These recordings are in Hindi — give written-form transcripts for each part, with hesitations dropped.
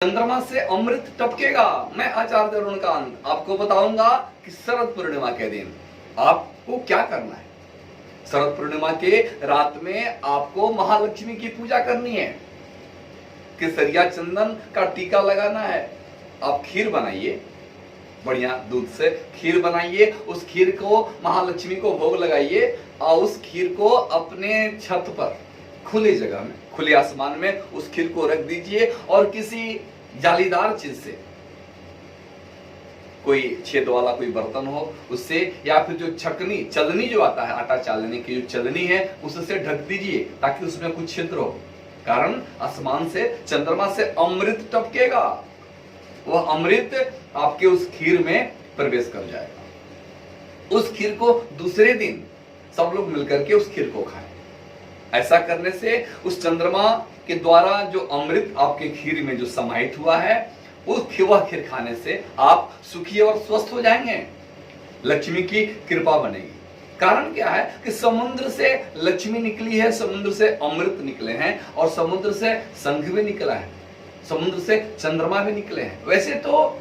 चंद्रमा से अमृत टपकेगा। मैं आचार्य अरुणकांत आपको बताऊंगा कि शरद पूर्णिमा के दिन आपको क्या करना है। शरद पूर्णिमा के रात में आपको महालक्ष्मी की पूजा करनी है। केसरिया चंदन का टीका लगाना है। आप खीर बनाइए, बढ़िया दूध से खीर बनाइए, उस खीर को महालक्ष्मी को भोग लगाइए और उस खीर को अपने छत पर खुली जगह में, खुले आसमान में उस खीर को रख दीजिए और किसी जालीदार चीज से, कोई छेद वाला कोई बर्तन हो उससे, या फिर जो छकनी चलनी जो आता है आटा चालने की जो चलनी है उससे ढक दीजिए ताकि उसमें कुछ छिद्र हो। कारण आसमान से चंद्रमा से अमृत टपकेगा, वह अमृत आपके उस खीर में प्रवेश कर जाएगा। उस खीर को दूसरे दिन सब लोग मिलकर के उस खीर को खाएं। ऐसा करने से उस चंद्रमा के द्वारा जो अमृत आपके खीर में जो समाहित हुआ है, वह खीर खाने से आप सुखी और स्वस्थ हो जाएंगे। लक्ष्मी की कृपा बनेगी। कारण क्या है कि समुद्र से लक्ष्मी निकली है, समुद्र से अमृत निकले हैं और समुद्र से शंख भी निकला है, समुद्र से चंद्रमा भी निकले हैं। वैसे तो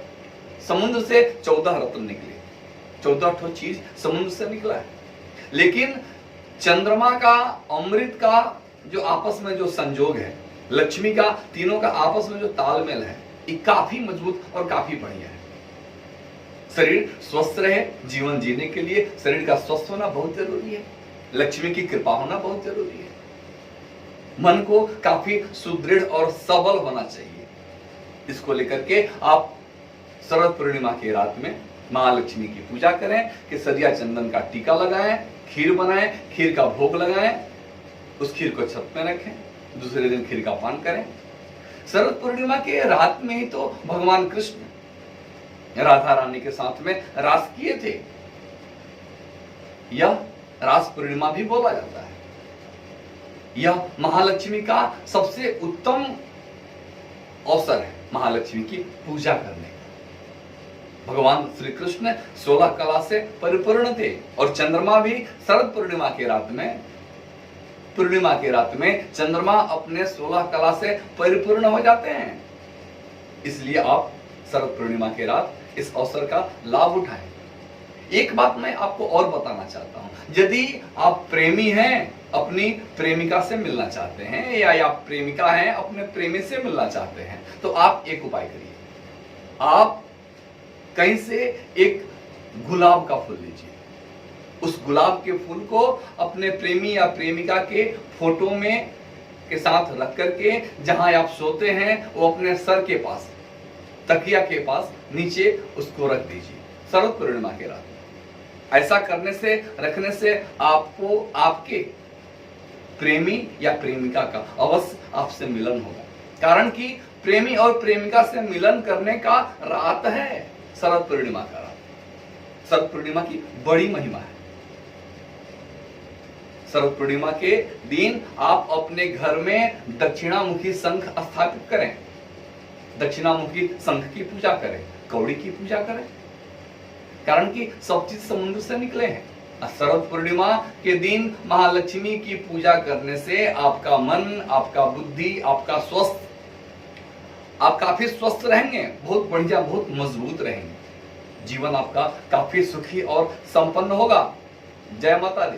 समुद्र से 14 रत्न निकले, 14 चीज समुद्र से निकला है, लेकिन चंद्रमा का अमृत का जो आपस में जो संजोग है, लक्ष्मी का तीनों का आपस में जो तालमेल है, ये काफी मजबूत और काफी बढ़िया है। शरीर स्वस्थ रहे, जीवन जीने के लिए शरीर का स्वस्थ होना बहुत जरूरी है, लक्ष्मी की कृपा होना बहुत जरूरी है। मन को काफी सुदृढ़ और सबल होना चाहिए। इसको लेकर के आप शरद पूर्णिमा की रात में महालक्ष्मी की पूजा करें, केसरिया चंदन का टीका लगाएं, खीर बनाएं, खीर का भोग लगाएं, उस खीर को छत में रखें, दूसरे दिन खीर का पान करें। शरद पूर्णिमा के रात में ही तो भगवान कृष्ण राधा रानी के साथ में रास किए थे। यह रास पूर्णिमा भी बोला जाता है। यह महालक्ष्मी का सबसे उत्तम अवसर है महालक्ष्मी की पूजा करने का। भगवान श्री कृष्ण 16 कला से परिपूर्ण थे और चंद्रमा भी शरद पूर्णिमा की रात में चंद्रमा अपने 16 कला से परिपूर्ण हो जाते हैं। इसलिए आप शरद पूर्णिमा की रात इस अवसर का लाभ उठाएं। एक बात मैं आपको और बताना चाहता हूं, यदि आप प्रेमी हैं, अपनी प्रेमिका से मिलना चाहते हैं, या आप प्रेमिका हैं अपने प्रेमी से मिलना चाहते हैं, तो आप एक उपाय करिए। आप कहीं से एक गुलाब का फूल लीजिए, उस गुलाब के फूल को अपने प्रेमी या प्रेमिका के फोटो में के साथ रख करके जहां आप सोते हैं वो अपने सर के पास, तकिया के पास नीचे उसको रख दीजिए शरद पूर्णिमा के रात में। ऐसा करने से, रखने से आपको आपके प्रेमी या प्रेमिका का अवश्य आपसे मिलन होगा। कारण कि प्रेमी और प्रेमिका से मिलन करने का रात है शरद पूर्णिमा का रात। शरद पूर्णिमा की बड़ी महिमा है। शरद पूर्णिमा के दिन आप अपने घर में दक्षिणामुखी शंख स्थापित करें, दक्षिणामुखी शंख की पूजा करें, कौड़ी की पूजा करें। कारण कि सब चीज समुद्र से निकले हैं। शरद पूर्णिमा के दिन महालक्ष्मी की पूजा करने से आपका मन, आपका बुद्धि, आपका स्वस्थ, आप काफी स्वस्थ रहेंगे, बहुत बढ़िया, बहुत मजबूत रहेंगे। जीवन आपका काफी सुखी और संपन्न होगा। जय माता दी।